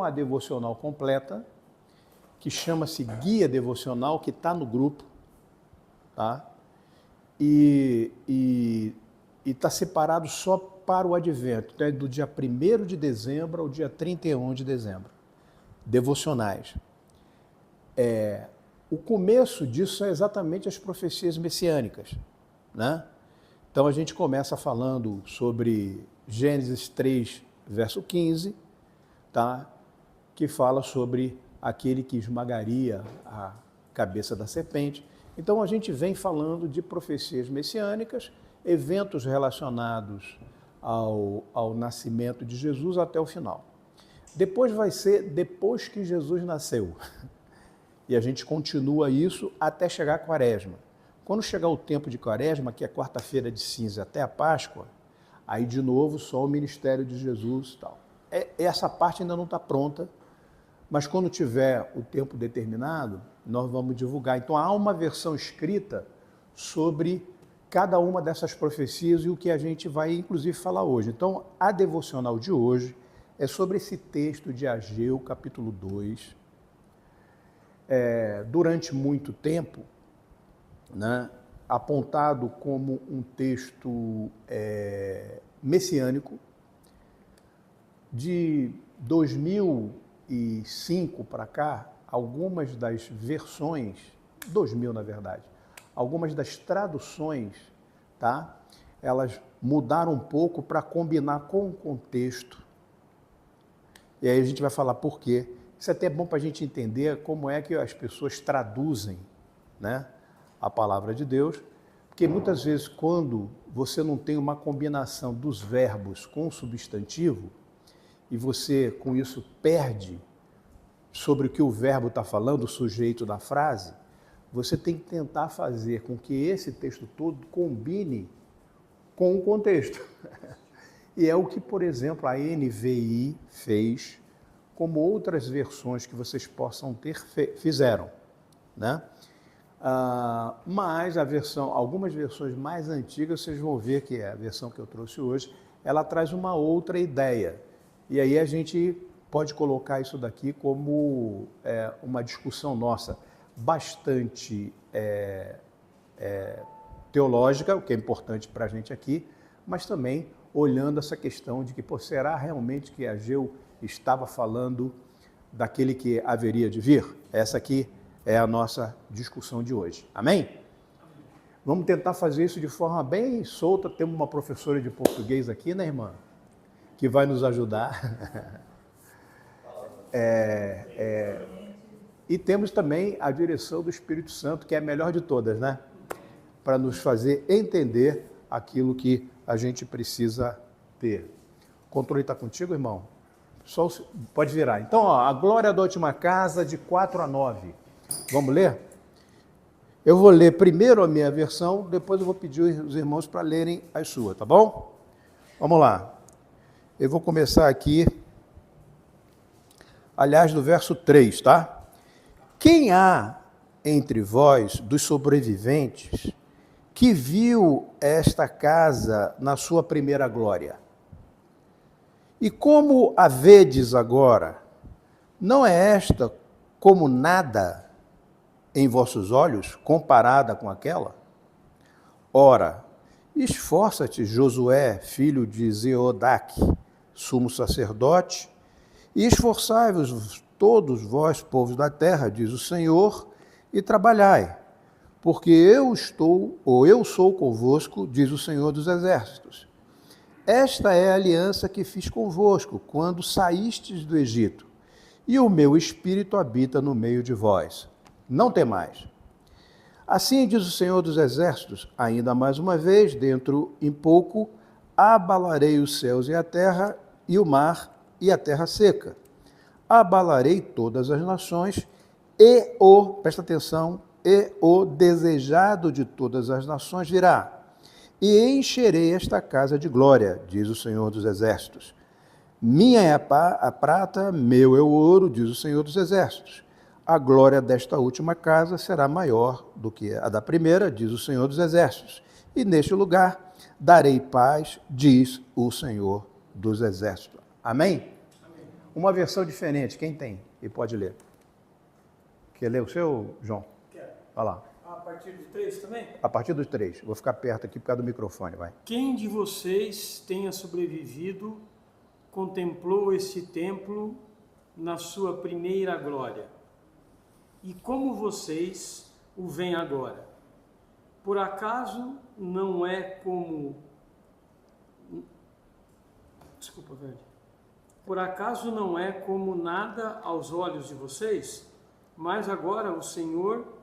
uma devocional completa, que chama-se Guia Devocional, que está no grupo, tá? E está separado só para o Advento, né? Do dia 1º de dezembro ao dia 31 de dezembro. Devocionais. O começo disso é exatamente as profecias messiânicas, né? Então a gente começa falando sobre Gênesis 3, verso 15, tá? Que fala sobre aquele que esmagaria a cabeça da serpente. Então a gente vem falando de profecias messiânicas, eventos relacionados ao nascimento de Jesus até o final. Depois vai ser depois que Jesus nasceu. E a gente continua isso até chegar à Quaresma. Quando chegar o tempo de Quaresma, que é quarta-feira de cinza até a Páscoa, aí de novo só o ministério de Jesus e tal. Essa parte ainda não está pronta, mas quando tiver o tempo determinado, nós vamos divulgar. Então há uma versão escrita sobre cada uma dessas profecias e o que a gente vai inclusive falar hoje. Então a devocional de hoje é sobre esse texto de Ageu, capítulo 2. Durante muito tempo, né, apontado como um texto messiânico. De 2005 para cá, algumas das versões, 2000 na verdade, algumas das traduções, tá, elas mudaram um pouco para combinar com o contexto. E aí a gente vai falar por quê. Isso é até bom para a gente entender como é que as pessoas traduzem, né, a palavra de Deus, porque muitas vezes quando você não tem uma combinação dos verbos com o substantivo, e você com isso perde sobre o que o verbo está falando, o sujeito da frase, você tem que tentar fazer com que esse texto todo combine com o contexto. E é o que, por exemplo, a NVI fez, como outras versões que vocês possam ter fizeram, né? Mas algumas versões mais antigas, vocês vão ver que é a versão que eu trouxe hoje, ela traz uma outra ideia. E aí a gente pode colocar isso daqui como uma discussão nossa, bastante teológica, o que é importante para a gente aqui, mas também olhando essa questão de que, será realmente que Ageu estava falando daquele que haveria de vir? Essa aqui é a nossa discussão de hoje. Amém? Vamos tentar fazer isso de forma bem solta. Temos uma professora de português aqui, né, irmã? Que vai nos ajudar. E temos também a direção do Espírito Santo, que é a melhor de todas, né? Para nos fazer entender aquilo que a gente precisa ter. O controle está contigo, irmão? Pode virar. Então, a glória da última casa, de 4-9. Vamos ler? Eu vou ler primeiro a minha versão, depois eu vou pedir os irmãos para lerem a sua, tá bom? Vamos lá. Eu vou começar aqui, aliás, do verso 3, tá? Quem há entre vós, dos sobreviventes, que viu esta casa na sua primeira glória? E como a vedes agora, não é esta como nada em vossos olhos, comparada com aquela? Ora, esforça-te, Josué, filho de Zeodaque, sumo sacerdote, e esforçai-vos todos vós, povos da terra, diz o Senhor, e trabalhai, porque eu sou convosco, diz o Senhor dos Exércitos. Esta é a aliança que fiz convosco, quando saístes do Egito, e o meu Espírito habita no meio de vós. Não temais. Assim diz o Senhor dos Exércitos, ainda mais uma vez, dentro em pouco, abalarei os céus e a terra, e o mar e a terra seca. Abalarei todas as nações, presta atenção, e o desejado de todas as nações virá. E encherei esta casa de glória, diz o Senhor dos Exércitos. Minha é a prata, meu é o ouro, diz o Senhor dos Exércitos. A glória desta última casa será maior do que a da primeira, diz o Senhor dos Exércitos. E neste lugar darei paz, diz o Senhor dos Exércitos. Amém? Amém. uma versão diferente. Quem tem? E pode ler. Quer ler o seu, João? Quero. Vai lá. A partir do 3 também? A partir dos 3. Vou ficar perto aqui por causa do microfone, vai. Quem de vocês tenha sobrevivido, contemplou este templo na sua primeira glória? E como vocês o veem agora? Por acaso não é como... Desculpa, velho. Por acaso não é como nada aos olhos de vocês? Mas agora o Senhor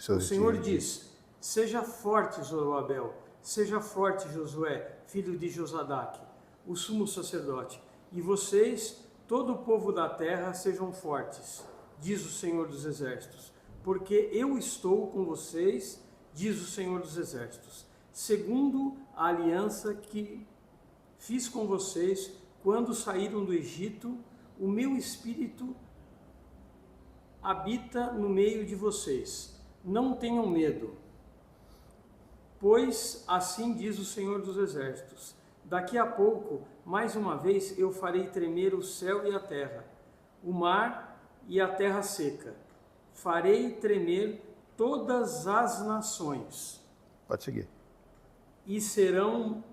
o Senhor diz: seja forte, Zorobabel, seja forte, Josué, filho de Josadaque, o sumo sacerdote, e vocês, todo o povo da terra, sejam fortes, diz o Senhor dos Exércitos, porque eu estou com vocês, diz o Senhor dos Exércitos, segundo a aliança que fiz com vocês quando saíram do Egito, o meu espírito habita no meio de vocês. Não tenham medo, pois assim diz o Senhor dos Exércitos. Daqui a pouco, mais uma vez, eu farei tremer o céu e a terra, o mar e a terra seca. Farei tremer todas as nações. Pode seguir. E serão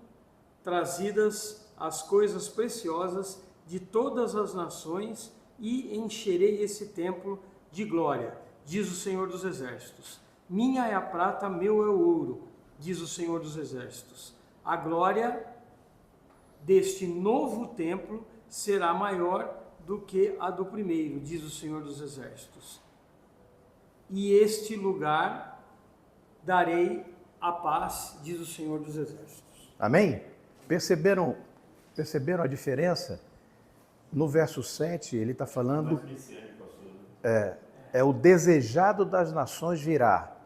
trazidas as coisas preciosas de todas as nações e encherei esse templo de glória, diz o Senhor dos Exércitos. Minha é a prata, meu é o ouro, diz o Senhor dos Exércitos. A glória deste novo templo será maior do que a do primeiro, diz o Senhor dos Exércitos. E este lugar darei a paz, diz o Senhor dos Exércitos. Amém? Perceberam a diferença? No verso 7, ele está falando... É o desejado das nações virá.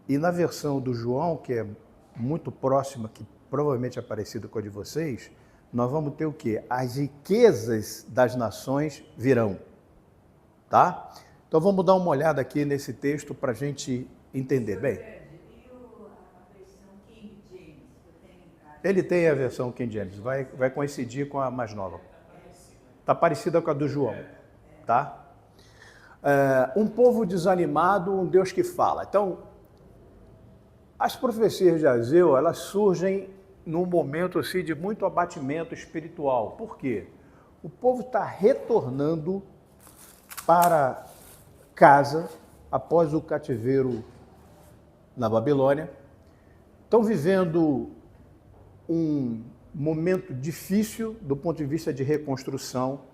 E na versão do João, que é muito próxima, que provavelmente é parecida com a de vocês, nós vamos ter o quê? As riquezas das nações virão. Tá? Então vamos dar uma olhada aqui nesse texto para a gente entender. Bem, ele tem a versão King James, vai coincidir com a mais nova. Está parecida com a do João. Tá? Um povo desanimado, um Deus que fala. Então, as profecias de Ageu, elas surgem num momento assim, de muito abatimento espiritual. Por quê? O povo está retornando para casa após o cativeiro na Babilônia. Estão vivendo um momento difícil do ponto de vista de reconstrução.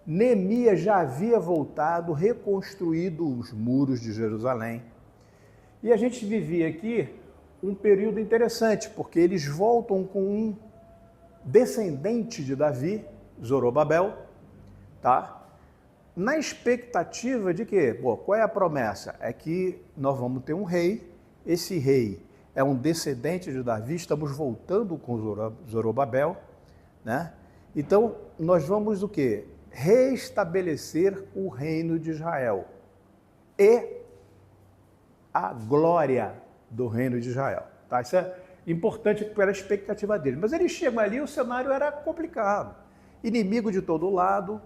Neemias já havia voltado, reconstruído os muros de Jerusalém. E a gente vivia aqui um período interessante, porque eles voltam com um descendente de Davi, Zorobabel, tá? Na expectativa de que, qual é a promessa? É que nós vamos ter um rei, esse rei é um descendente de Davi, estamos voltando com Zorobabel, né? Então, nós vamos o quê? Restabelecer o reino de Israel e a glória do reino de Israel. Tá? Isso é importante pela expectativa dele. Mas eles chegam ali e o cenário era complicado. Inimigo de todo lado,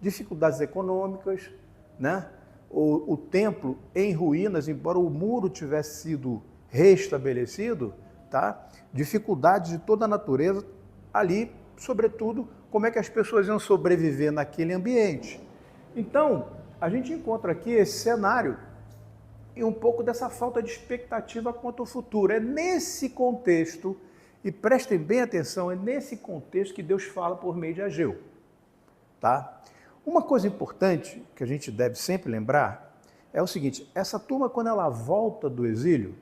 dificuldades econômicas, né? O templo em ruínas, embora o muro tivesse sido restabelecido, tá? Dificuldades de toda a natureza ali, sobretudo, como é que as pessoas iam sobreviver naquele ambiente. Então, a gente encontra aqui esse cenário e um pouco dessa falta de expectativa quanto ao futuro. É nesse contexto, e prestem bem atenção, é nesse contexto que Deus fala por meio de Ageu. Tá? Uma coisa importante que a gente deve sempre lembrar é o seguinte, essa turma, quando ela volta do exílio,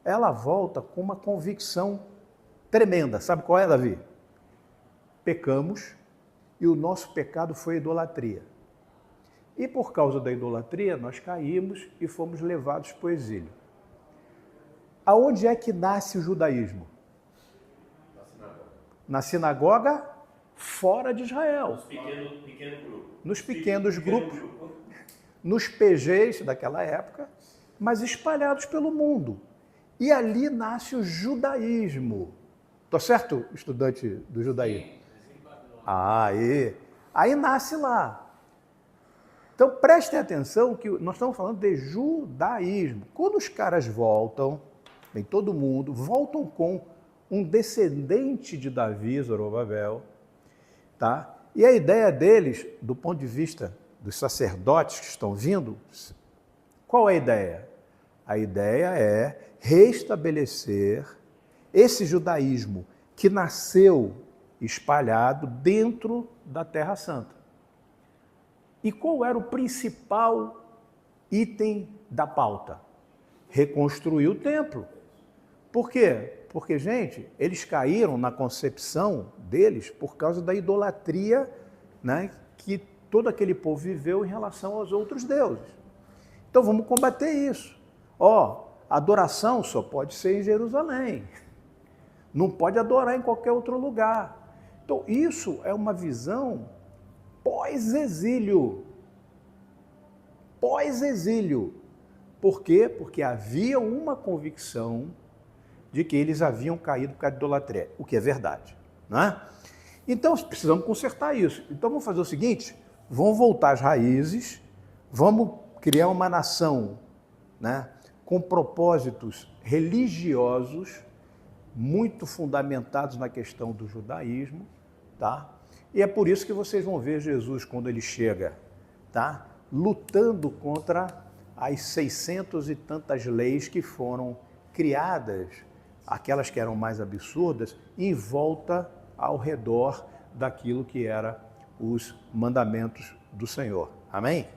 ela volta com uma convicção tremenda. Sabe qual é, Davi? Pecamos e o nosso pecado foi a idolatria. E por causa da idolatria, nós caímos e fomos levados para o exílio. Aonde é que nasce o judaísmo? Na sinagoga, fora de Israel. Nos pequenos grupos, nos PGs daquela época, mas espalhados pelo mundo. E ali nasce o judaísmo. Tô certo, estudante do judaísmo? Aí nasce lá. Então prestem atenção que nós estamos falando de judaísmo. Quando os caras voltam, vem todo mundo, voltam com um descendente de Davi, Zorobabel, tá? E a ideia deles, do ponto de vista dos sacerdotes que estão vindo, qual é a ideia? A ideia é restabelecer esse judaísmo que nasceu espalhado dentro da Terra Santa. E qual era o principal item da pauta? Reconstruir o templo. Por quê? Porque, gente, eles caíram na concepção deles por causa da idolatria, né, que todo aquele povo viveu em relação aos outros deuses. Então vamos combater isso. Adoração só pode ser em Jerusalém. Não pode adorar em qualquer outro lugar. Então isso é uma visão pós-exílio. Pós-exílio. Por quê? Porque havia uma convicção de que eles haviam caído por causa de idolatria, o que é verdade, não é? Então precisamos consertar isso. Então vamos fazer o seguinte, vamos voltar às raízes, vamos criar uma nação, né, com propósitos religiosos muito fundamentados na questão do judaísmo, tá? E é por isso que vocês vão ver Jesus quando ele chega, tá? Lutando contra as 600 e tantas leis que foram criadas, aquelas que eram mais absurdas, em volta ao redor daquilo que era os mandamentos do Senhor. Amém?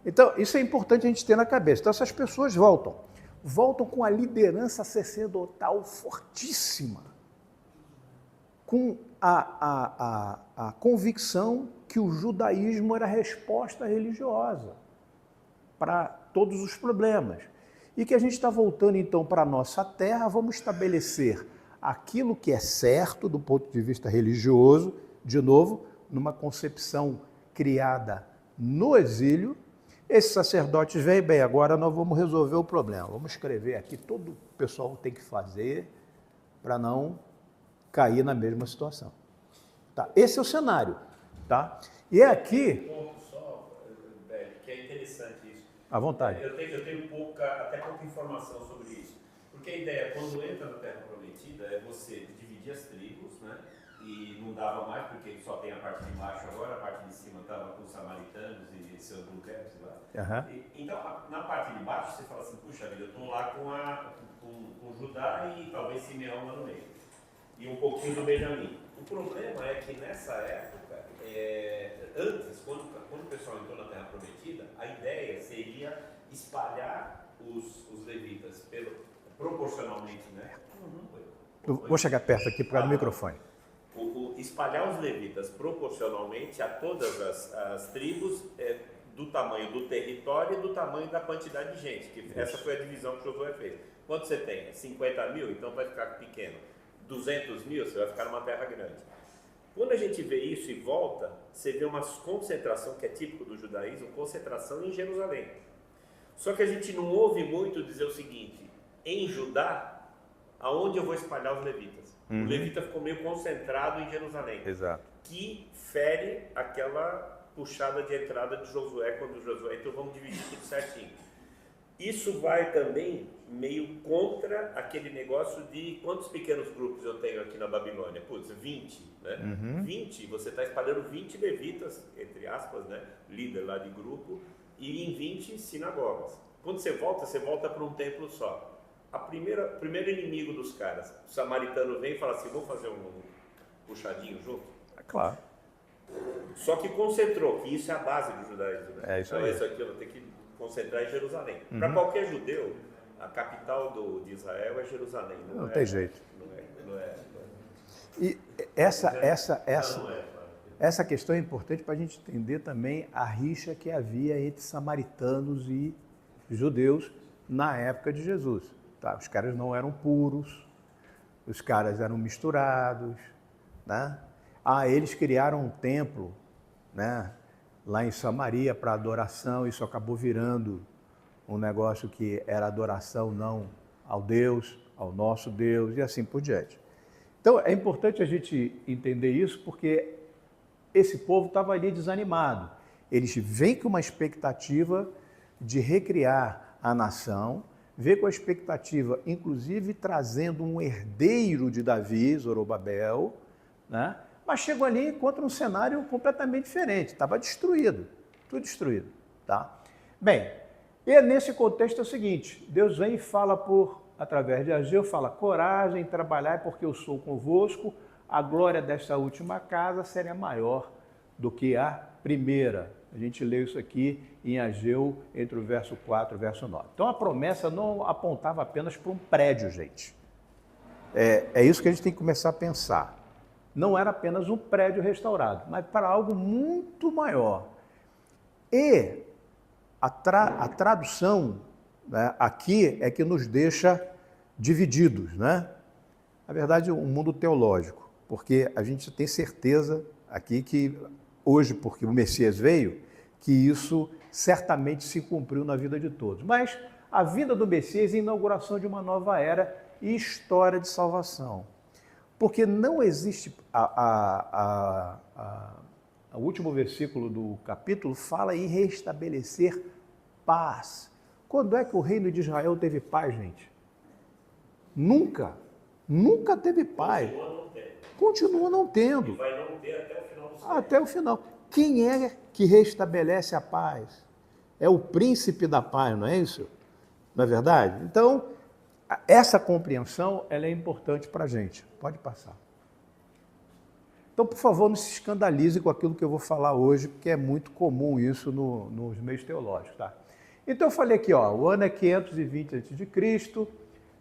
Então, isso é importante a gente ter na cabeça. Então, essas pessoas voltam com a liderança sacerdotal fortíssima, com a convicção que o judaísmo era a resposta religiosa para todos os problemas. E que a gente está voltando, então, para a nossa terra, vamos estabelecer aquilo que é certo do ponto de vista religioso, de novo, numa concepção criada no exílio. Esses sacerdotes veem, bem, agora nós vamos resolver o problema. Vamos escrever aqui, todo o pessoal tem que fazer para não cair na mesma situação. Tá? Esse é o cenário. Tá? E é aqui... Um ponto só, que é interessante isso. À vontade. Eu tenho até pouca informação sobre isso. Porque a ideia, quando entra na Terra Prometida, é você dividir as tribos, né? E não dava mais, porque só tem a parte de baixo agora, a parte de cima estava com os samaritanos e seus lugares lá. Uhum. Então, na parte de baixo, você fala assim, puxa vida, eu estou lá com Judá e talvez Simeão lá no meio. E um pouquinho do Benjamim. O problema é que nessa época, antes, quando o pessoal entrou na Terra Prometida, a ideia seria espalhar os levitas proporcionalmente, né? Vou chegar perto aqui por causa do microfone. Espalhar os levitas proporcionalmente a todas as tribos do tamanho do território e do tamanho da quantidade de gente. Que essa foi a divisão que Josué fez. Quanto você tem? 50 mil? Então vai ficar pequeno. 200 mil? Você vai ficar numa terra grande. Quando a gente vê isso e volta, você vê uma concentração que é típico do judaísmo, concentração em Jerusalém. Só que a gente não ouve muito dizer o seguinte, em Judá, aonde eu vou espalhar os levitas? O levita ficou meio concentrado em Jerusalém. Exato. Que fere aquela puxada de entrada de Josué, quando Josué entrou, vamos dividir tudo certinho. Isso vai também meio contra aquele negócio de quantos pequenos grupos eu tenho aqui na Babilônia? Putz, 20, né? 20, você está espalhando 20 levitas, entre aspas, né? Líder lá de grupo, e em 20 sinagogas. Quando você volta para um templo só. O primeiro inimigo dos caras, o samaritano vem e fala assim, vamos fazer um puxadinho junto? É claro. Só que concentrou, que isso é a base do judaísmo. Né? É isso aí. Então isso aqui eu vou ter que concentrar em Jerusalém. Para qualquer judeu, a capital de Israel é Jerusalém. Não tem jeito. Não é. E essa questão é importante para a gente entender também a rixa que havia entre samaritanos e judeus na época de Jesus. Tá? Os caras não eram puros, os caras eram misturados, né? Eles criaram um templo, né, lá em Samaria para adoração, isso acabou virando um negócio que era adoração não ao Deus, ao nosso Deus e assim por diante. Então, é importante a gente entender isso, porque esse povo estava ali desanimado. Eles vêm com uma expectativa de recriar a nação, vêm com a expectativa, inclusive, trazendo um herdeiro de Davi, Zorobabel, né? Mas chegam ali e encontram um cenário completamente diferente. Estava destruído, tudo destruído. Tá? Bem, e nesse contexto é o seguinte, Deus vem e fala através de Ageu, fala, coragem, trabalhai porque eu sou convosco, a glória desta última casa será maior do que a primeira. A gente lê isso aqui em Ageu, entre o verso 4 e o verso 9. Então a promessa não apontava apenas para um prédio, gente. É isso que a gente tem que começar a pensar. Não era apenas um prédio restaurado, mas para algo muito maior. E a tradução, né, aqui é que nos deixa divididos, né? Na verdade, um mundo teológico, porque a gente tem certeza aqui que hoje, porque o Messias veio, que isso certamente se cumpriu na vida de todos. Mas a vinda do Messias é a inauguração de uma nova era e história de salvação. Porque não existe... O último versículo do capítulo fala em restabelecer paz. Quando é que o reino de Israel teve paz, gente? Nunca. Nunca teve paz. Continua não tendo. E vai não ter até o final do século. Até o final. Quem é que restabelece a paz? É o príncipe da paz, não é isso? Não é verdade? Então, essa compreensão ela é importante para a gente. Pode passar. Então, por favor, não se escandalize com aquilo que eu vou falar hoje, porque é muito comum isso nos meios teológicos. Tá? Então, eu falei aqui, ó, o ano é 520 a.C.,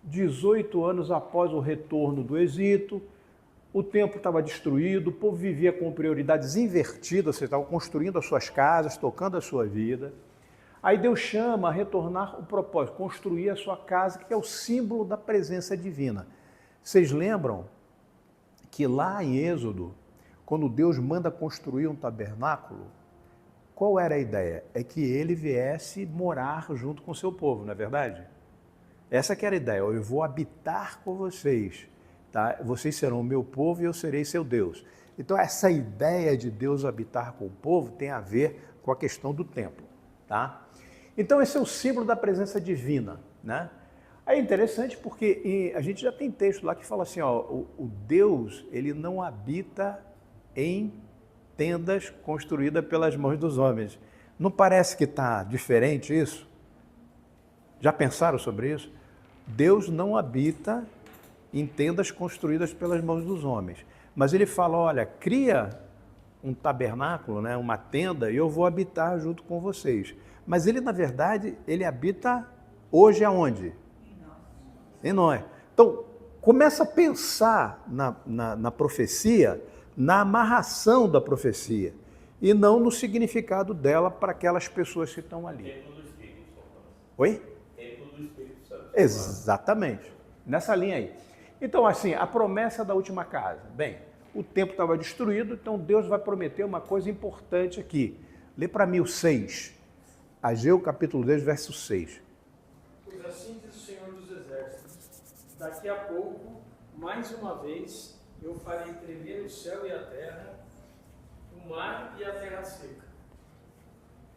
18 anos após o retorno do Egito, o templo estava destruído, o povo vivia com prioridades invertidas, vocês estavam construindo as suas casas, tocando a sua vida. Aí Deus chama a retornar o propósito, construir a sua casa, que é o símbolo da presença divina. Vocês lembram que lá em Êxodo, quando Deus manda construir um tabernáculo, qual era a ideia? É que ele viesse morar junto com o seu povo, não é verdade? Essa que era a ideia, eu vou habitar com vocês, tá? Vocês serão o meu povo e eu serei seu Deus. Então essa ideia de Deus habitar com o povo tem a ver com a questão do templo, tá? Então esse é o símbolo da presença divina, né? É interessante porque a gente já tem texto lá que fala assim, ó, o Deus, ele não habita em tendas construídas pelas mãos dos homens. Não parece que está diferente isso? Já pensaram sobre isso? Deus não habita em tendas construídas pelas mãos dos homens. Mas ele fala, olha, cria um tabernáculo, né, uma tenda, e eu vou habitar junto com vocês. Mas ele, na verdade, ele habita hoje aonde? Em nós. Então, começa a pensar na profecia, na amarração da profecia, e não no significado dela para aquelas pessoas que estão ali. Templo do Espírito Santo. Oi? Templo do Espírito Santo. Exatamente. Nessa linha aí. Então, assim, a promessa da última casa. Bem, o templo estava destruído, então Deus vai prometer uma coisa importante aqui. Lê para mim o 6. Ageu capítulo 2, verso 6. Pois assim diz o Senhor dos Exércitos, daqui a pouco, mais uma vez, eu farei tremer o céu e a terra, o mar e a terra seca.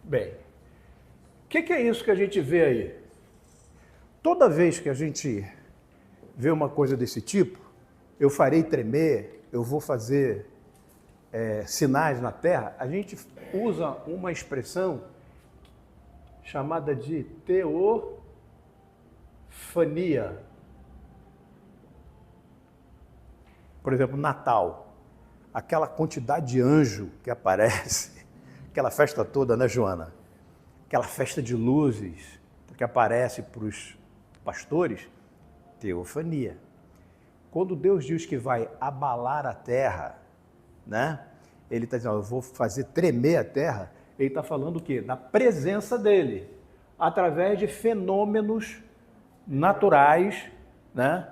Bem, o que é isso que a gente vê aí? Toda vez que a gente vê uma coisa desse tipo, eu farei tremer, eu vou fazer sinais na terra, a gente usa uma expressão chamada de teofania. Por exemplo, Natal, aquela quantidade de anjo que aparece, aquela festa toda, né, Joana? Aquela festa de luzes que aparece para os pastores, teofania. Quando Deus diz que vai abalar a terra, né? Ele está dizendo, eu vou fazer tremer a terra. Ele está falando o quê? Da presença dele, através de fenômenos naturais, né?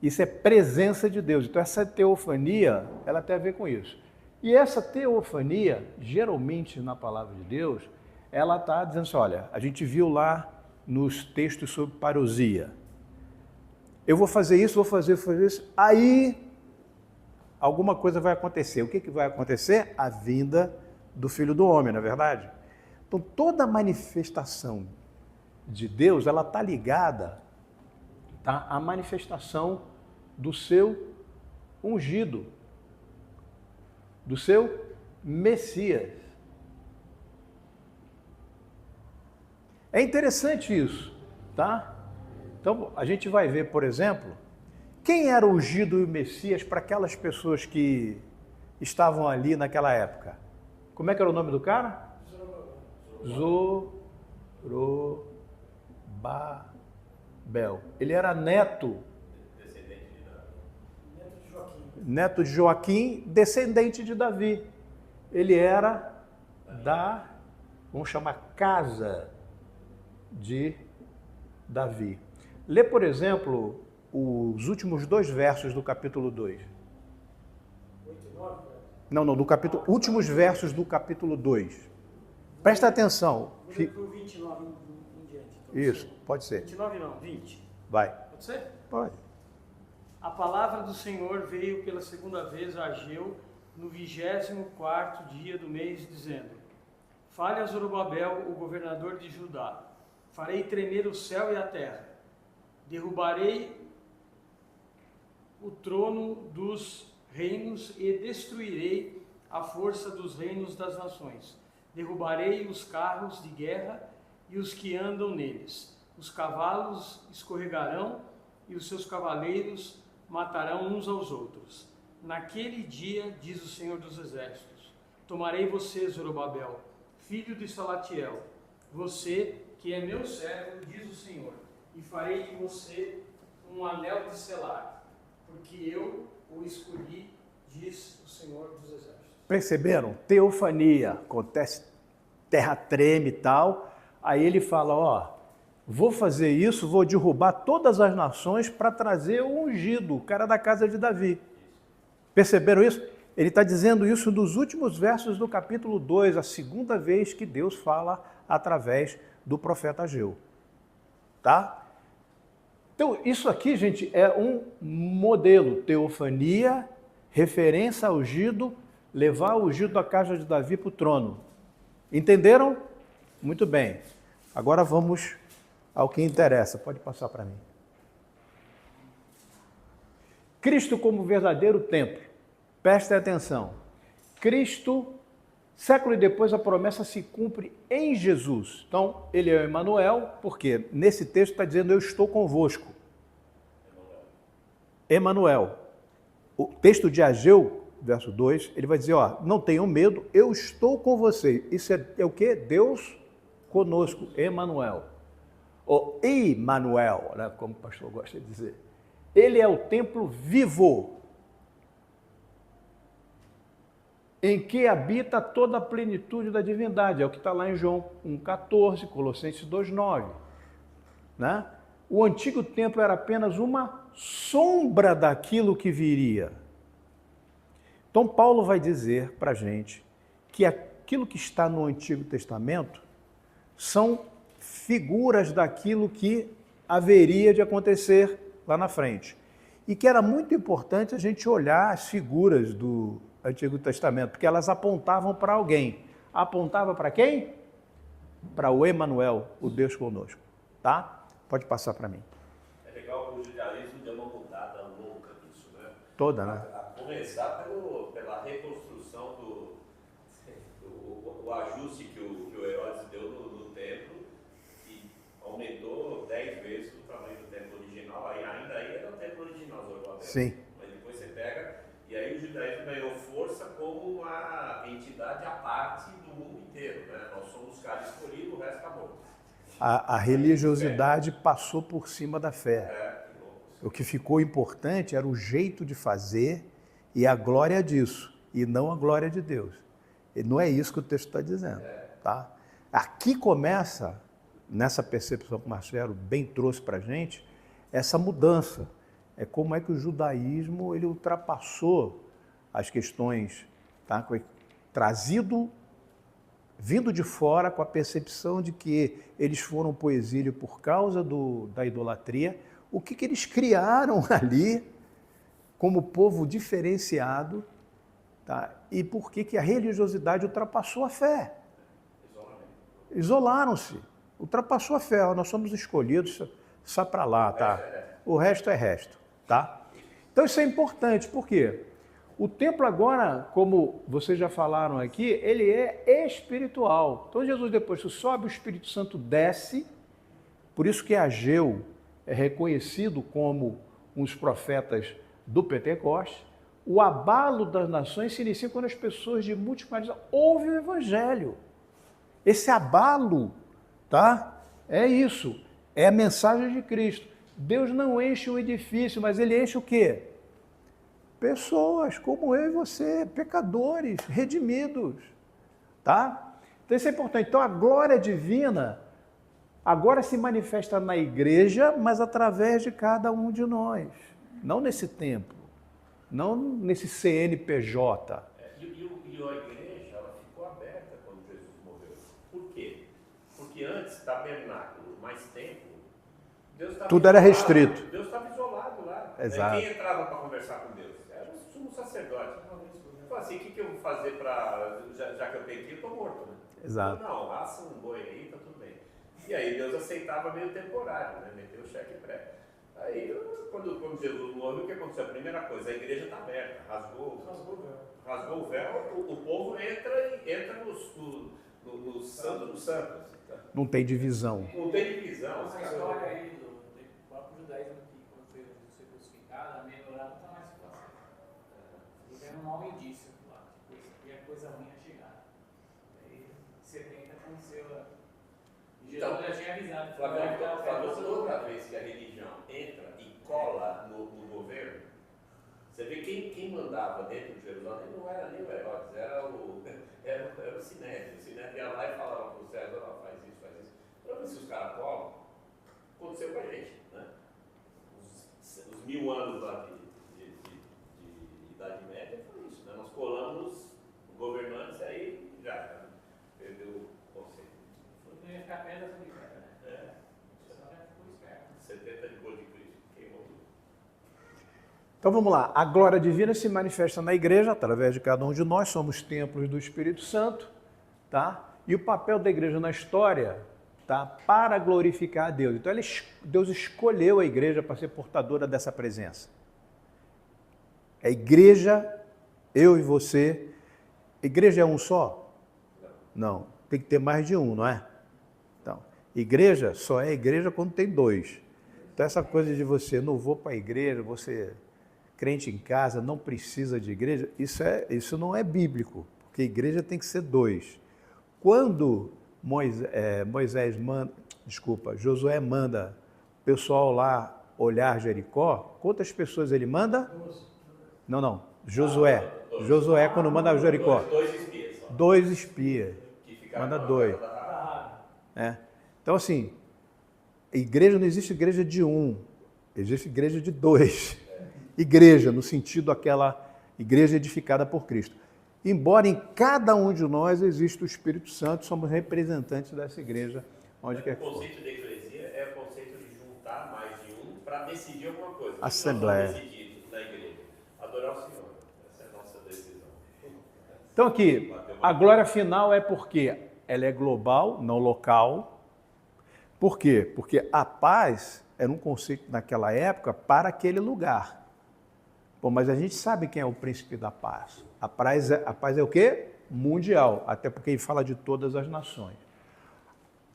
Isso é presença de Deus. Então essa teofania, ela tem a ver com isso. E essa teofania, geralmente na palavra de Deus, ela está dizendo assim, olha, a gente viu lá nos textos sobre parousia. Eu vou fazer isso, vou fazer isso. Aí alguma coisa vai acontecer. O que, que vai acontecer? A vinda do Filho do Homem, não é verdade? Então, toda manifestação de Deus, ela está ligada, tá, à manifestação do seu ungido, do seu Messias. É interessante isso, tá? Então, a gente vai ver, por exemplo, quem era o ungido e o Messias para aquelas pessoas que estavam ali naquela época. Como é que era o nome do cara? Zorobabel. Ele era neto de Joaquim, descendente de Davi. Ele era da, vamos chamar, casa de Davi. Lê, por exemplo, os últimos 2 versos do capítulo 2. 8 e 9, Não, do capítulo, últimos versos do capítulo 2. Presta atenção. Vou ler para o 29 em diante. Então, Isso, pode ser. 29 não, 20. Vai. Pode ser? Pode. A palavra do Senhor veio pela segunda vez a Ageu no 24º dia do mês, dizendo: Fale a Zorobabel, o governador de Judá. Farei tremer o céu e a terra. Derrubarei o trono dos reinos e destruirei a força dos reinos das nações. Derrubarei os carros de guerra e os que andam neles. Os cavalos escorregarão e os seus cavaleiros matarão uns aos outros. Naquele dia, diz o Senhor dos Exércitos, tomarei você, Zorobabel, filho de Salatiel, você que é meu servo, diz o Senhor, e farei de você um anel de selar, porque eu o escolhi, diz o Senhor dos Exércitos. Perceberam? Teofania, acontece, terra treme e tal, aí ele fala, ó, vou fazer isso, vou derrubar todas as nações para trazer o ungido, o cara da casa de Davi. Perceberam isso? Ele está dizendo isso nos últimos versos do capítulo 2, a segunda vez que Deus fala através do profeta Ageu. Tá? Então, isso aqui, gente, é um modelo. Teofania, referência ao ungido, levar o ungido da casa de Davi para o trono. Entenderam? Muito bem. Agora vamos ao que interessa. Pode passar para mim. Cristo como verdadeiro templo. Prestem atenção. Cristo, século depois, a promessa se cumpre em Jesus. Então, ele é o Emanuel, porque nesse texto está dizendo, eu estou convosco. Emanuel. O texto de Ageu, verso 2, ele vai dizer, ó, não tenham medo, eu estou com vocês. Isso é o quê? Deus conosco, Emanuel. Ou Emmanuel, né, como o pastor gosta de dizer. Ele é o templo vivo, em que habita toda a plenitude da divindade. É o que está lá em João 1,14, Colossenses 2,9. Né? O antigo templo era apenas uma sombra daquilo que viria. Então, Paulo vai dizer para a gente que aquilo que está no Antigo Testamento são figuras daquilo que haveria de acontecer lá na frente. E que era muito importante a gente olhar as figuras do Antigo Testamento, porque elas apontavam para alguém. Apontava para quem? Para o Emanuel, o Deus conosco. Tá? Pode passar para mim. É legal que o judaísmo deu uma mudada louca nisso, né? Toda, né? A começar pela reconstrução o ajuste que o Herodes deu no templo, e aumentou 10 vezes o tamanho do templo original, ainda era o templo original, Zorobabel. Sim. Mas depois você pega, e aí o judaísmo ganhou força como uma entidade à parte do mundo inteiro, né? Nós somos os caras escolhidos, o resto acabou. A religiosidade passou por cima da fé. O que ficou importante era o jeito de fazer e a glória disso, e não a glória de Deus. E não é isso que o texto está dizendo. Tá? Aqui começa, nessa percepção que o Marcelo bem trouxe para a gente, essa mudança. É como é que o judaísmo ele ultrapassou as questões, tá? Vindo de fora com a percepção de que eles foram para o exílio por causa da idolatria. O que eles criaram ali como povo diferenciado, tá? E por que a religiosidade ultrapassou a fé? Isolaram-se, ultrapassou a fé. Nós somos escolhidos, só para lá, tá? O resto é resto, tá? Então isso é importante, por quê? O templo agora, como vocês já falaram aqui, ele é espiritual. Então Jesus, depois que sobe, o Espírito Santo desce, por isso que Ageu é reconhecido como um dos profetas do Pentecostes. O abalo das nações se inicia quando as pessoas de múltiplas ouvem o Evangelho. Esse abalo, tá? É isso, é a mensagem de Cristo. Deus não enche um edifício, mas ele enche o quê? Pessoas como eu e você, pecadores, redimidos, tá? Então isso é importante. Então a glória divina agora se manifesta na igreja, mas através de cada um de nós. Não nesse templo, não nesse CNPJ. E a igreja, ela ficou aberta quando Jesus morreu. Por quê? Porque antes, tabernáculo, mais templo, Deus estava Tudo era restrito. Deus estava isolado lá. Exato. Quem entrava para conversar com Deus? Era o sumo sacerdote. Falei assim, o que eu vou fazer para... Já que eu peguei, eu estou morto, né? Exato. Não, assa um boi aí, tá tudo bem. E aí Deus aceitava meio temporário, né? Meteu o cheque pré. Aí, quando Jesus morreu, o que aconteceu? A primeira coisa, a igreja está aberta, rasgou o véu, o povo entra no santo dos santos. Não tem divisão. Não tem divisão. Essa história aí do próprio judaísmo, que quando foi crucificado, a melhorar nunca mais se passou. Ele era um mau indício lá, e a coisa ruim ia chegar. Aí, em 70 aconteceu e Jesus já tinha avisado. Flávio, toda vez que a religião entra e cola no governo, você vê quem mandava dentro de Jerusalém não era nem o Herodes, era o Sinédrio. O Sinédrio ia lá e falava para o César, oh, faz isso. Para ver se os caras colam, aconteceu com a gente, né? Os 1000 anos lá de Idade Média foi isso, né? Nós colamos governantes, aí já perdeu o conceito. Não ia ficar pedra sobre pedra, né? É. Só já ficou esperto. 70 de cor de Cristo, queimou tudo. Então vamos lá, a glória divina se manifesta na igreja, através de cada um de nós, somos templos do Espírito Santo, tá? E o papel da igreja na história, tá? Para glorificar a Deus. Então Deus escolheu a igreja para ser portadora dessa presença. A igreja, eu e você, igreja é um só? Não, tem que ter mais de um, não é? Então, igreja só é igreja quando tem dois. Então essa coisa de você, não vou para a igreja, você... crente em casa, não precisa de igreja, isso não é bíblico, porque igreja tem que ser dois. Quando Josué manda o pessoal lá olhar Jericó, quantas pessoas ele manda? Não, Josué, quando manda Jericó. 2 espias só. 2 espias, Que ficaram manda na 2. casa da Rabi. Então assim, igreja não existe igreja de um, existe igreja de 2. Igreja, no sentido daquela igreja edificada por Cristo. Embora em cada um de nós exista o Espírito Santo, somos representantes dessa igreja, onde quer que O for. conceito de eclesia é o conceito de juntar mais de um para decidir alguma coisa. O que Assembleia. nós vamos decidir na igreja? Adorar o Senhor. Essa é a nossa decisão. Então aqui, a glória final é porque ela é global, não local. Por quê? Porque a paz era um conceito naquela época para aquele lugar. Bom, mas a gente sabe quem é o príncipe da paz. A paz é o quê? Mundial, até porque ele fala de todas as nações.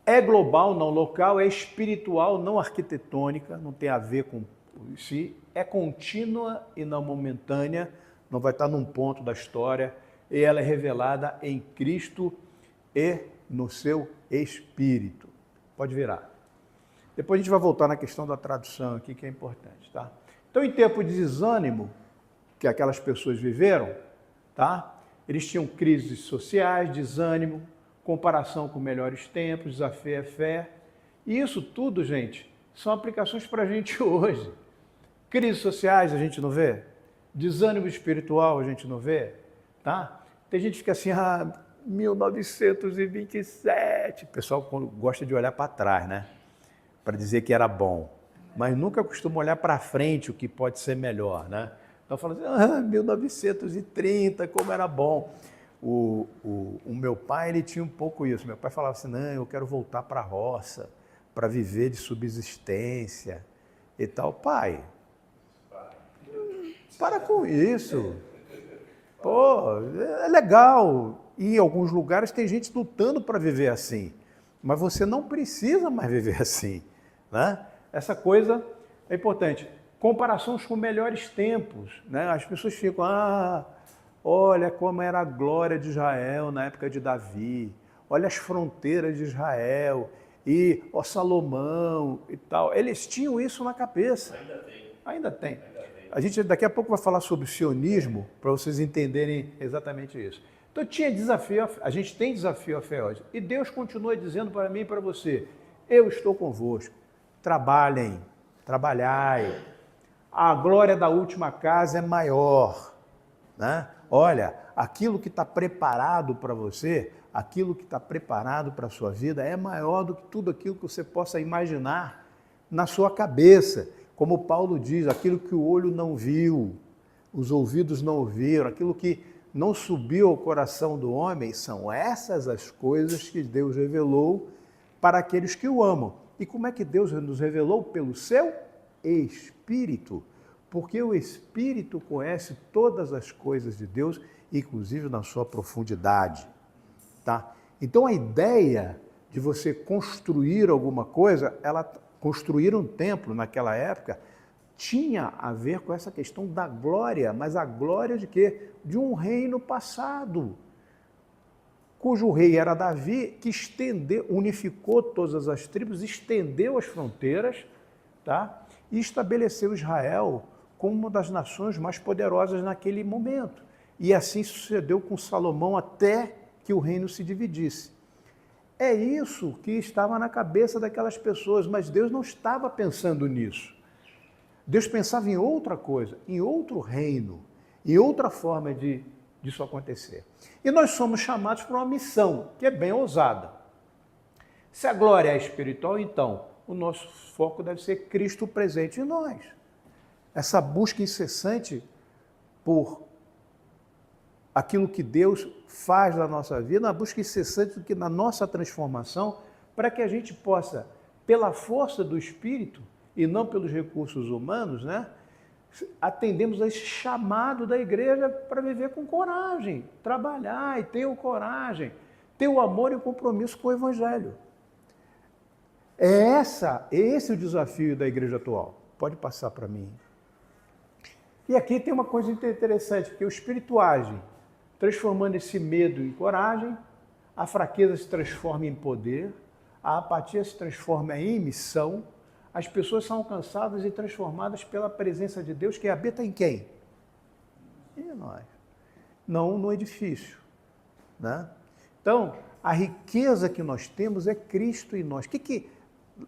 É global, não local, é espiritual, não arquitetônica, não tem a ver com si, é contínua e não momentânea, não vai estar num ponto da história, e ela é revelada em Cristo e no seu Espírito. Pode virar. Depois a gente vai voltar na questão da tradução aqui, que é importante, tá? Então, em tempo de desânimo que aquelas pessoas viveram, tá? Eles tinham crises sociais, desânimo, comparação com melhores tempos, desafio é fé. E isso tudo, gente, são aplicações para a gente hoje. Crises sociais a gente não vê? Desânimo espiritual a gente não vê? Tá? Tem gente que fica assim, 1927. O pessoal gosta de olhar para trás, né? Para dizer que era bom. Mas nunca costuma olhar para frente o que pode ser melhor, né? Então fala assim, 1930, como era bom. O meu pai, ele tinha um pouco isso. Meu pai falava assim, não, eu quero voltar para a roça, para viver de subsistência e tal. Pai, para com isso. Pô, é legal. E em alguns lugares tem gente lutando para viver assim. Mas você não precisa mais viver assim, né? Essa coisa é importante. Comparações com melhores tempos, né? As pessoas ficam, olha como era a glória de Israel na época de Davi, olha as fronteiras de Israel, e Salomão e tal. Eles tinham isso na cabeça. Ainda tem. Ainda tem. A gente daqui a pouco vai falar sobre o sionismo, para vocês entenderem exatamente isso. Então a gente tem desafio à fé hoje. E Deus continua dizendo para mim e para você, eu estou convosco, trabalhem, trabalhai. A glória da última casa é maior, né? Olha, aquilo que está preparado para você, aquilo que está preparado para a sua vida é maior do que tudo aquilo que você possa imaginar na sua cabeça. Como Paulo diz, aquilo que o olho não viu, os ouvidos não ouviram, aquilo que não subiu ao coração do homem, são essas as coisas que Deus revelou para aqueles que o amam. E como é que Deus nos revelou? Pelo seu Espírito. Porque o Espírito conhece todas as coisas de Deus, inclusive na sua profundidade. Tá? Então a ideia de você construir alguma coisa, construir um templo naquela época, tinha a ver com essa questão da glória, mas a glória de quê? De um reino passado, cujo rei era Davi, que unificou todas as tribos, estendeu as fronteiras, tá? E estabeleceu Israel como uma das nações mais poderosas naquele momento. E assim sucedeu com Salomão até que o reino se dividisse. É isso que estava na cabeça daquelas pessoas, mas Deus não estava pensando nisso. Deus pensava em outra coisa, em outro reino, em outra forma disso acontecer. E nós somos chamados para uma missão, que é bem ousada. Se a glória é espiritual, então, o nosso foco deve ser Cristo presente em nós. Essa busca incessante por aquilo que Deus faz na nossa vida, uma busca incessante do que na nossa transformação, para que a gente possa, pela força do Espírito, e não pelos recursos humanos, né? Atendemos a esse chamado da igreja para viver com coragem, trabalhar e ter coragem, ter o amor e o compromisso com o Evangelho. Esse é o desafio da igreja atual. Pode passar para mim. E aqui tem uma coisa interessante, porque o Espírito age, transformando esse medo em coragem, a fraqueza se transforma em poder, a apatia se transforma em missão, as pessoas são alcançadas e transformadas pela presença de Deus, que habita em quem? Em nós. Não no edifício, né? Então, a riqueza que nós temos é Cristo em nós.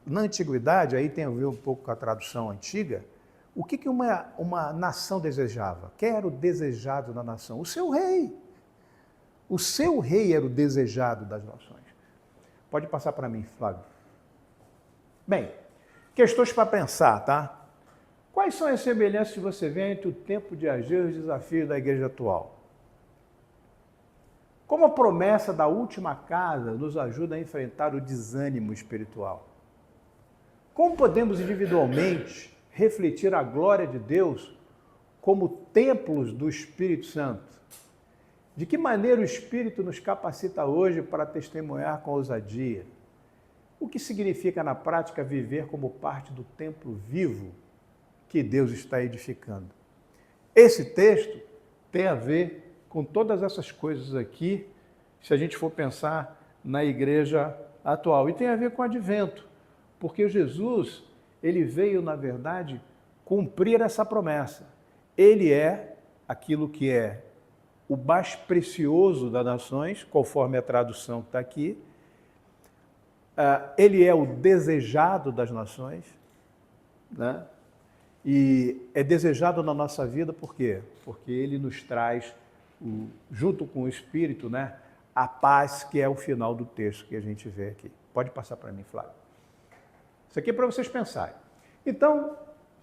Na antiguidade, aí tem a ver um pouco com a tradução antiga, o que uma nação desejava? Quem era o desejado da nação? O seu rei. O seu rei era o desejado das nações. Pode passar para mim, Flávio. Bem, questões para pensar, tá? Quais são as semelhanças que você vê entre o tempo de Ageu e os desafios da igreja atual? Como a promessa da última casa nos ajuda a enfrentar o desânimo espiritual? Como podemos individualmente refletir a glória de Deus como templos do Espírito Santo? De que maneira o Espírito nos capacita hoje para testemunhar com ousadia? O que significa na prática viver como parte do templo vivo que Deus está edificando? Esse texto tem a ver com todas essas coisas aqui, se a gente for pensar na igreja atual. E tem a ver com o advento, porque Jesus, ele veio, na verdade, cumprir essa promessa. Ele é aquilo que é o mais precioso das nações, conforme a tradução que está aqui. Ele é o desejado das nações, né? E é desejado na nossa vida por quê? Porque ele nos traz, junto com o Espírito, né, a paz, que é o final do texto que a gente vê aqui. Pode passar para mim, Flávio. Isso aqui é para vocês pensarem. Então,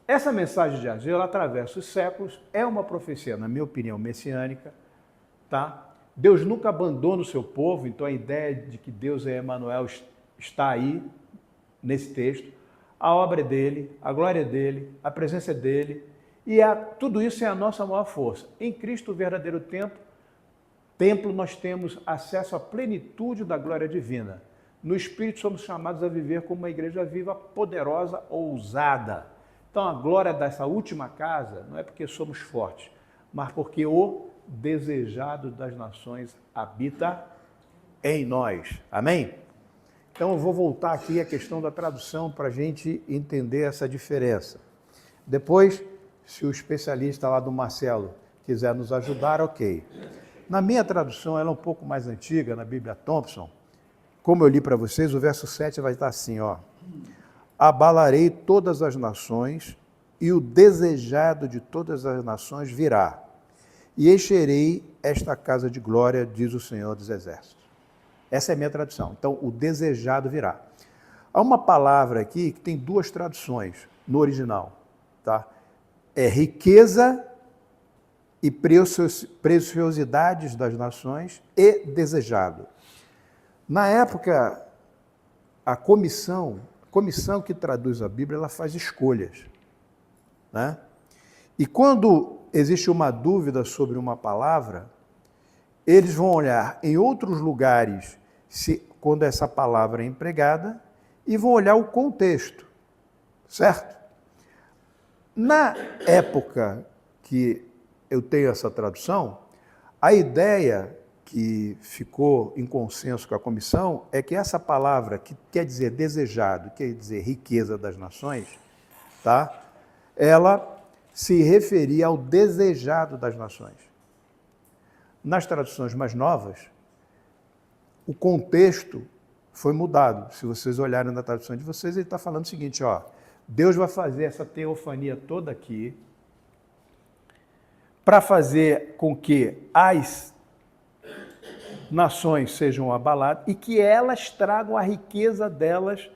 Essa mensagem de Ageu, ela atravessa os séculos, é uma profecia, na minha opinião, messiânica, tá? Deus nunca abandona o seu povo, então a ideia de que Deus é Emanuel está aí, nesse texto. A obra é dele, a glória é dele, a presença é dele, e tudo isso é a nossa maior força. Em Cristo, o verdadeiro templo, nós temos acesso à plenitude da glória divina. No Espírito, somos chamados a viver como uma igreja viva, poderosa, ousada. Então, a glória dessa última casa não é porque somos fortes, mas porque o desejado das nações habita em nós. Amém? Então, eu vou voltar aqui à questão da tradução para a gente entender essa diferença. Depois, se o especialista lá do Marcelo quiser nos ajudar, ok. Na minha tradução, ela é um pouco mais antiga, na Bíblia Thompson. Como eu li para vocês, o verso 7 vai estar assim, ó. Abalarei todas as nações, e o desejado de todas as nações virá. E encherei esta casa de glória, diz o Senhor dos Exércitos. Essa é a minha tradução. Então, o desejado virá. Há uma palavra aqui que tem duas traduções no original, tá? É riqueza e preciosidades das nações e desejado. Na época, a comissão que traduz a Bíblia, ela faz escolhas, né? E quando existe uma dúvida sobre uma palavra, eles vão olhar em outros lugares quando essa palavra é empregada e vão olhar o contexto, certo? Na época que eu tenho essa tradução, a ideia que ficou em consenso com a comissão é que essa palavra, que quer dizer desejado, quer dizer riqueza das nações, tá? Ela se referia ao desejado das nações. Nas traduções mais novas, o contexto foi mudado. Se vocês olharem na tradução de vocês, ele está falando o seguinte, ó, Deus vai fazer essa teofania toda aqui para fazer com que as nações sejam abaladas e que elas tragam a riqueza delas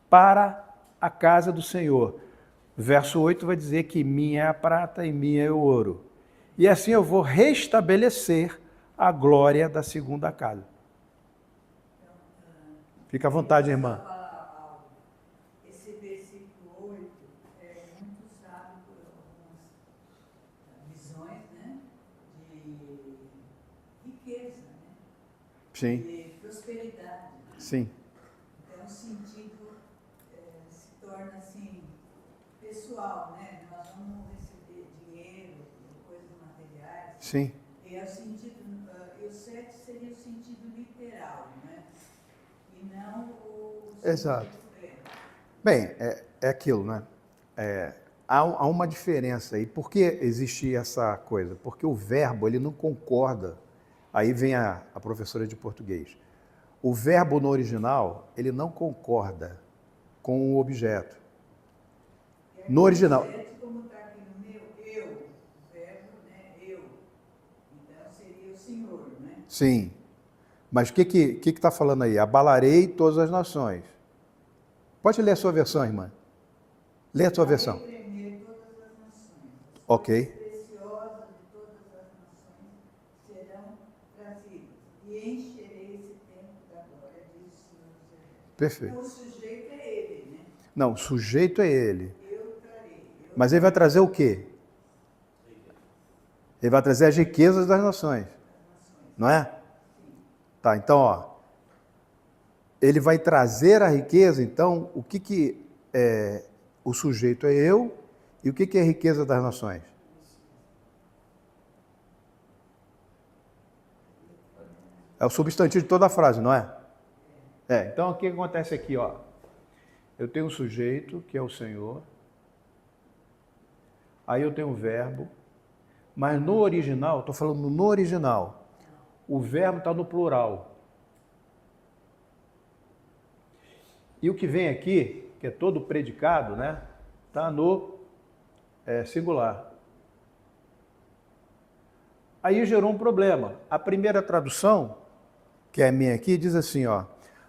para a casa do Senhor. Verso 8 vai dizer que minha é a prata e minha é o ouro. E assim eu vou restabelecer a glória da segunda casa. Fica à vontade, irmã. Esse versículo 8 é muito usado por algumas visões, né, de riqueza, né, Sim. de prosperidade. Sim. Então, o sentido se torna assim, pessoal, né? Nós vamos receber dinheiro, coisas materiais. Sim. E é o sentido, e o 7 seria o sentido literal, né? E não o sentido. Exato. Bem, é aquilo, né? Há uma diferença aí. Por que existe essa coisa? Porque o verbo, ele não concorda. Aí vem a professora de português. O verbo no original, ele não concorda com o objeto. No original. Como está aqui no meu, eu, o verbo, né, eu. Então seria o Senhor, né? Sim. Mas o que está falando aí? Abalarei todas as nações. Pode ler a sua versão, irmã? Lê a sua versão. Tremer todas as nações. Ok. As preciosas de todas as nações serão trazidas. E encherei esse templo da glória, diz o Senhor dos Exércitos. Perfeito. Então o sujeito é ele, né? Não, o sujeito é ele. Eu trarei. Mas ele vai trazer o quê? Ele vai trazer as riquezas das nações. Não é? Tá, então, ó. Ele vai trazer a riqueza, então, o que é o sujeito é eu e o que é a riqueza das nações? É o substantivo de toda a frase, não é? Então, o que acontece aqui, ó? Eu tenho um sujeito, que é o Senhor. Aí eu tenho um verbo. Mas no original, estou falando no original, o verbo está no plural. E o que vem aqui, que é todo predicado, né? Está no singular. Aí gerou um problema. A primeira tradução, que é a minha aqui, diz assim, ó.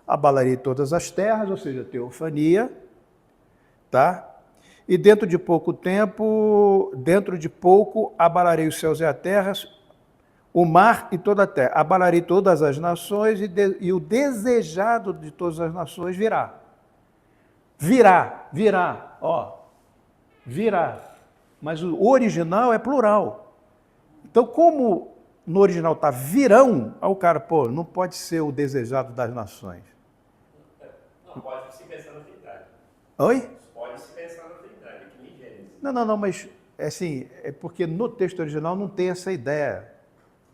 Abalarei todas as terras, ou seja, teofania, tá? E dentro de pouco tempo, dentro de pouco, abalarei os céus e a terra, o mar e toda a terra. Abalarei todas as nações e o desejado de todas as nações virá. Virá, ó, virá. Mas o original é plural. Então, como no original está virão, aí o cara, pô, não pode ser o desejado das nações. Não, pode se pensar na Trindade. Oi? Pode se pensar na Trindade, que nem Gênesis. Não, mas assim, é porque no texto original não tem essa ideia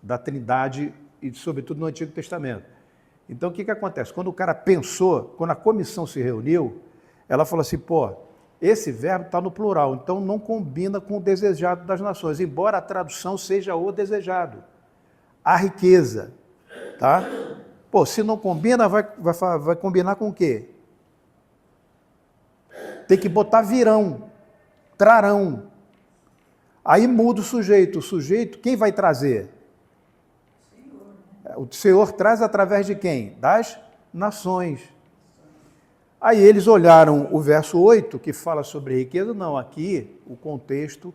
da Trindade, e sobretudo no Antigo Testamento. Então, o que acontece? Quando o cara pensou, quando a comissão se reuniu, ela falou assim, pô, esse verbo está no plural, então não combina com o desejado das nações, embora a tradução seja o desejado, a riqueza, tá? Pô, se não combina, vai combinar com o quê? Tem que botar virão, trarão. Aí muda o sujeito, quem vai trazer? O Senhor traz através de quem? Das nações. Aí eles olharam o verso 8, que fala sobre riqueza. Não, aqui o contexto,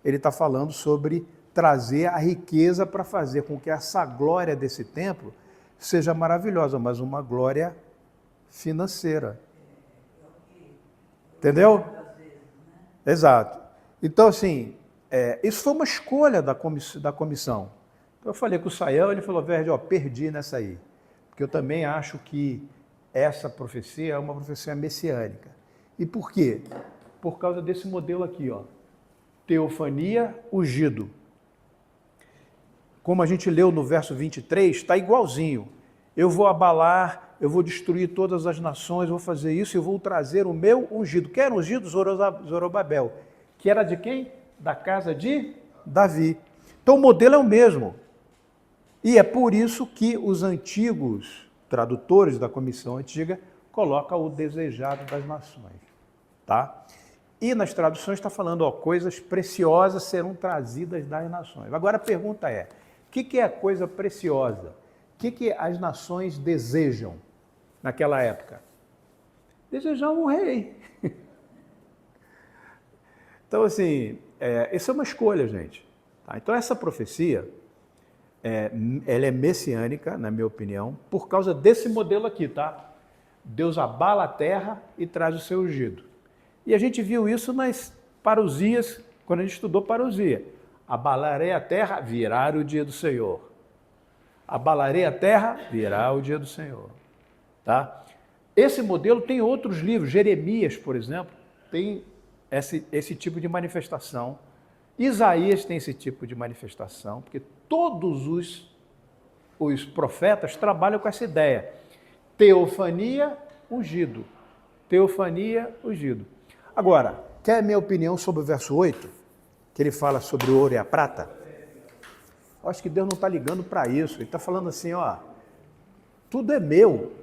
ele está falando sobre trazer a riqueza para fazer com que essa glória desse templo seja maravilhosa, mas uma glória financeira. Entendeu? Exato. Então, assim, isso foi uma escolha da comissão. Então, eu falei com o Saião, ele falou, Verde, perdi nessa aí. Porque eu também acho que essa profecia é uma profecia messiânica. E por quê? Por causa desse modelo aqui, ó. Teofania, ungido. Como a gente leu no verso 23, está igualzinho. Eu vou abalar, eu vou destruir todas as nações, eu vou fazer isso, eu vou trazer o meu ungido. Quem era ungido? Zorobabel. Que era de quem? Da casa de Davi. Então o modelo é o mesmo. E é por isso que os antigos tradutores da comissão antiga colocam o desejado das nações. Tá? E nas traduções está falando, coisas preciosas serão trazidas das nações. Agora a pergunta é, o que é coisa preciosa? O que as nações desejam naquela época? Desejavam um rei. Então, assim, isso é uma escolha, gente. Tá? Então, essa profecia, ela é messiânica, na minha opinião, por causa desse modelo aqui, tá? Deus abala a terra e traz o seu ungido. E a gente viu isso nas parousias, quando a gente estudou parousia. Abalarei a terra, virá o dia do Senhor. Abalarei a terra, virá o dia do Senhor. Tá? Esse modelo tem outros livros, Jeremias, por exemplo, tem esse tipo de manifestação. Isaías tem esse tipo de manifestação, porque todos os profetas trabalham com essa ideia. Teofania, ungido. Teofania, ungido. Agora, quer a minha opinião sobre o verso 8? Que ele fala sobre o ouro e a prata? Eu acho que Deus não está ligando para isso. Ele está falando assim, tudo é meu.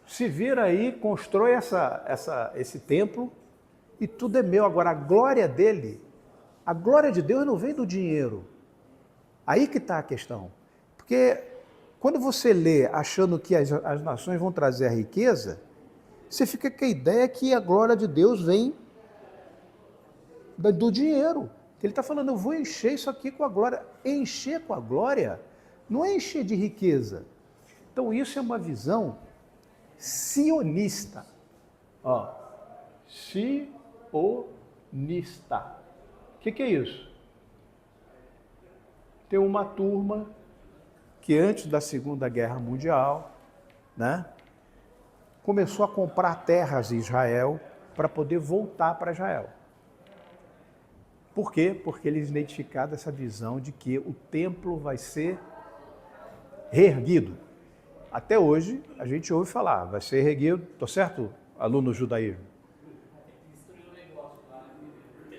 Se vira aí, constrói esse templo e tudo é meu. Agora, a glória dele, a glória de Deus não vem do dinheiro. Aí que está a questão. Porque quando você lê achando que as nações vão trazer a riqueza, você fica com a ideia que a glória de Deus vem do dinheiro. Ele está falando, eu vou encher isso aqui com a glória. Encher com a glória não é encher de riqueza. Então isso é uma visão sionista. Sionista. O que é isso? Tem uma turma que antes da Segunda Guerra Mundial, começou a comprar terras em Israel para poder voltar para Israel. Por quê? Porque eles identificaram essa visão de que o templo vai ser reerguido. Até hoje, a gente ouve falar, vai ser reerguido, estou certo, aluno judaísmo?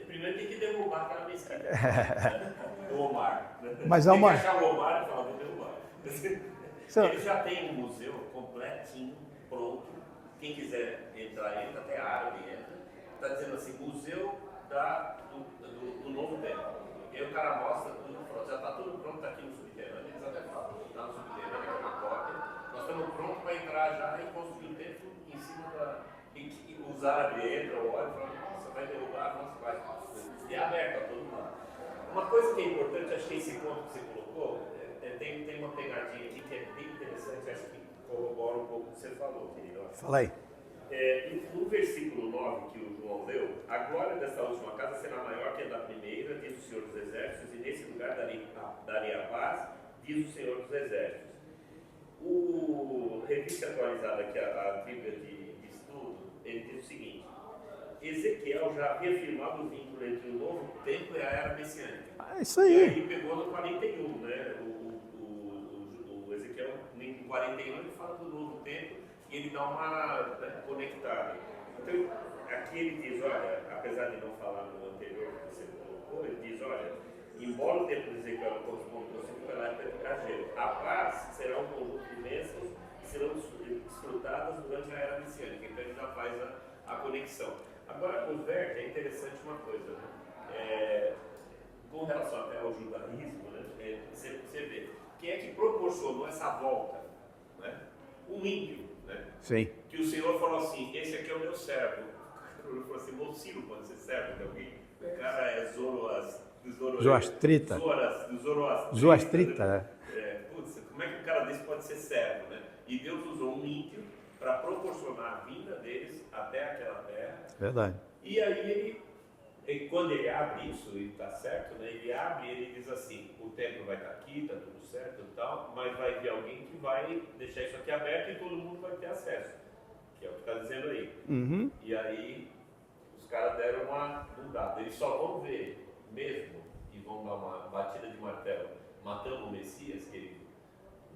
Primeiro tem que derrubar aquela mesquita. O Omar. Mas tem que achar o Omar e falar, vou derrubar. Ele já tem um museu completinho, pronto. Quem quiser entrar, entra, até árabe entra. Está dizendo assim, museu do novo templo. E aí o cara mostra tudo pronto. Já está tudo pronto, está aqui no subterrâneo. Eles até falam, está no subterrâneo, aqui na cópia. Nós estamos prontos para entrar já e construir o templo em cima da... Os árabes entram, olham e falam, vai derrubar, não vai. E é aberto a todo mundo. Uma coisa que é importante, acho que esse ponto que você colocou, tem uma pegadinha aqui que é bem interessante, acho que corrobora um pouco o que você falou, querido. Fala aí. No versículo 9 que o João leu, a glória desta última casa será maior que a da primeira, diz o Senhor dos Exércitos, e nesse lugar darei a paz, diz o Senhor dos Exércitos. O revista atualizada, que é a Bíblia de estudo, ele diz o seguinte: Ezequiel já havia firmado o vínculo entre o novo tempo e a era messiânica. É isso aí. E aí pegou no 41, né? O Ezequiel, em 41, ele fala do novo tempo e ele dá uma conectada. Então, aqui ele diz, olha, apesar de não falar no anterior que você colocou, ele diz, olha, embora o tempo de Ezequiel não corresponda pela época de Cagelo, a paz será um conjunto de bênçãos que serão desfrutadas durante a era messiânica. Então ele já faz a conexão. Agora, o verde é interessante uma coisa, né? Com relação até ao judaísmo, né? Você vê, quem é que proporcionou essa volta? Né? Um ímpio, né? Sim. Que o Senhor falou assim, esse aqui é o meu servo. Ele falou assim, mocinho quando você serve de alguém. O cara é Zoroastrita. Zoroastrita, né? Putz, como é que um cara desse pode ser servo, né? E Deus usou um ímpio para proporcionar a vinda deles até aquela terra. Verdade. E aí quando ele abre isso, e está certo, né? Ele abre e ele diz assim, o templo vai estar aqui, está tudo certo e tal, mas vai vir alguém que vai deixar isso aqui aberto e todo mundo vai ter acesso. Que é o que está dizendo aí. Uhum. E aí os caras deram uma mudada. Eles só vão ver mesmo e vão dar uma batida de martelo matando o Messias, querido,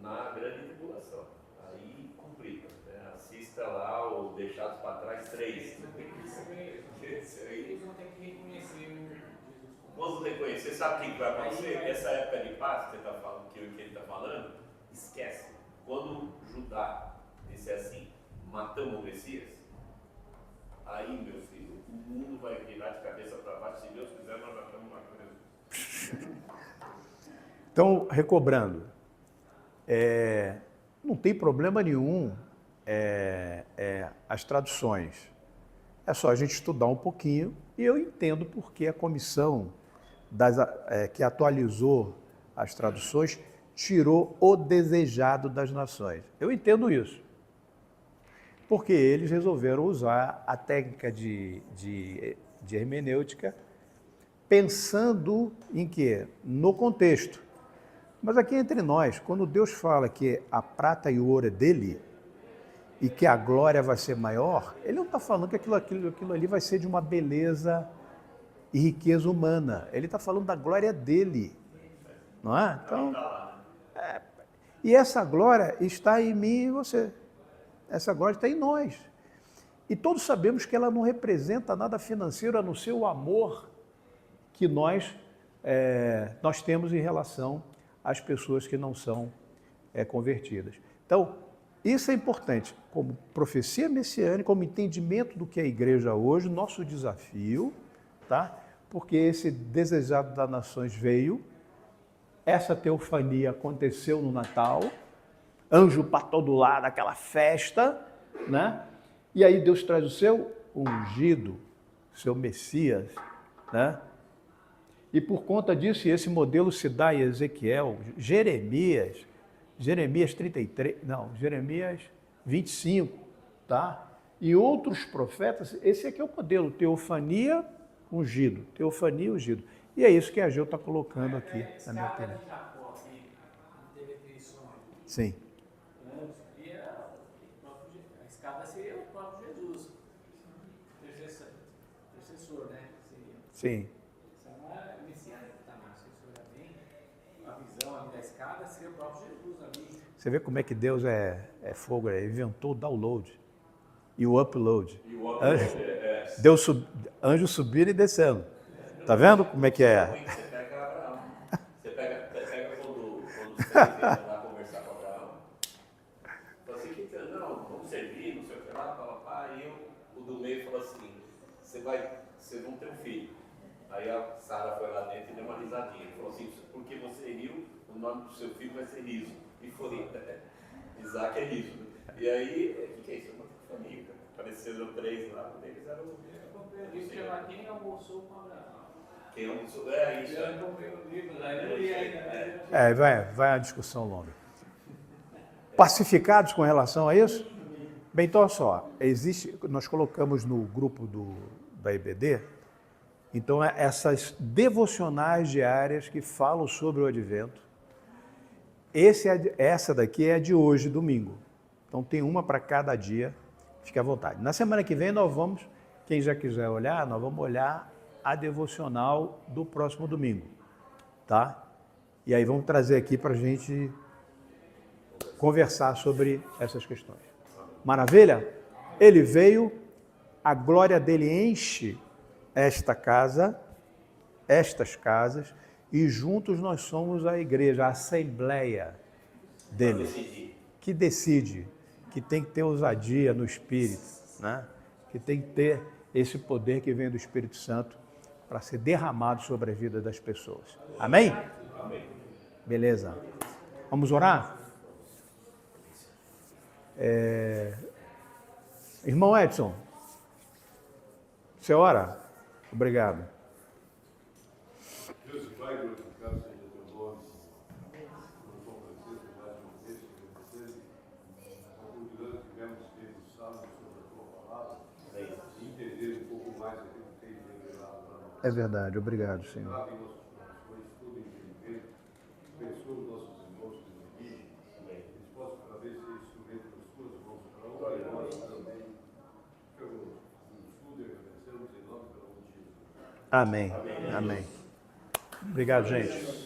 na grande tribulação. Aí complica, né? Assista lá o Deixados para Trás 3. Eles vão ter que reconhecer Jesus. Quando reconhecer, sabe o que vai acontecer? Essa época de paz que, você tá falando, que ele está falando, esquece. Quando Judá disser assim, matamos o Messias, aí, meu filho, o mundo vai virar de cabeça para baixo. Se Deus quiser, nós já estamos lá com Jesus. Então, recobrando, não tem problema nenhum as traduções. É só a gente estudar um pouquinho e eu entendo porque a comissão que atualizou as traduções tirou o desejado das nações. Eu entendo isso. Porque eles resolveram usar a técnica de hermenêutica pensando em quê? No contexto. Mas aqui entre nós, quando Deus fala que a prata e o ouro é dele e que a glória vai ser maior, ele não está falando que aquilo ali vai ser de uma beleza e riqueza humana. Ele está falando da glória dele, não é? Então, e essa glória está em mim e em você. Essa glória está em nós. E todos sabemos que ela não representa nada financeiro a não ser o amor que nós temos em relação às pessoas que não são convertidas. Então, isso é importante. Como profecia messiânica, como entendimento do que é a igreja hoje, nosso desafio, tá? Porque esse desejado das nações veio, essa teofania aconteceu no Natal, anjo para todo lado, aquela festa, né? E aí Deus traz o seu ungido, seu Messias, né? E por conta disso, e esse modelo se dá em Ezequiel, Jeremias 25, tá? E outros profetas, esse aqui é o modelo, teofania, ungido. E é isso que a Geu está colocando aqui na minha opinião. Sim. A escada seria o próprio Jesus, intercessor, né? Sim. Isso não é messiânico também. Se você olhar bem, a visão ali da escada seria o próprio Jesus ali. Você vê como é que Deus é fogo, ele inventou o download e o upload. Anjo subindo e descendo. Tá vendo como é que é? Você pega Abraão. Você pega quando os três entram lá conversar com Abraão. Fala assim, não, vamos servir, não sei o que lá, papapá. E o do meio falou assim, vocês vão ter um filho. Aí a Sara foi lá dentro e deu uma risadinha. Ele falou assim, porque você riu, o nome do seu filho vai ser Riso. E foi, Isaac é Riso. E aí, o que é isso? É uma família. Apareceram 3 lá, um deles era o... O livro chama Quem Almoçou com Abraão. Quem almoçou? É isso. Eu comprei o livro, aí não li ainda. Vai a discussão longa. Pacificados com relação a isso? Bem, então, olha só, nós colocamos no grupo da IBD, então, essas devocionais diárias que falam sobre o advento. Essa daqui é a de hoje, domingo. Então, tem uma para cada dia, fique à vontade. Na semana que vem, nós vamos, quem já quiser olhar, nós vamos olhar a devocional do próximo domingo, tá? E aí vamos trazer aqui para a gente conversar sobre essas questões. Maravilha? Ele veio, a glória dele enche esta casa, estas casas, e juntos nós somos a igreja, a assembleia dele, que decide, que tem que ter ousadia no Espírito, né? Que tem que ter esse poder que vem do Espírito Santo para ser derramado sobre a vida das pessoas. Amém? Amém. Beleza. Vamos orar? Irmão Edson, você ora? Obrigado. Deus Pai, glorificado seja teu nome. Não São Francisco, mais uma vez, agradecer a oportunidade que tivemos de ter sábado sobre a tua palavra e entender um pouco mais aquilo que tem revelado para nós. É verdade, obrigado, Senhor. Trave em nossos corações todo entendimento, abençoa os nossos irmãos que nos dirigem, eles possam cada vez ser instrumento das tuas mãos para honra e nós também. Amém. Amém. Obrigado, gente.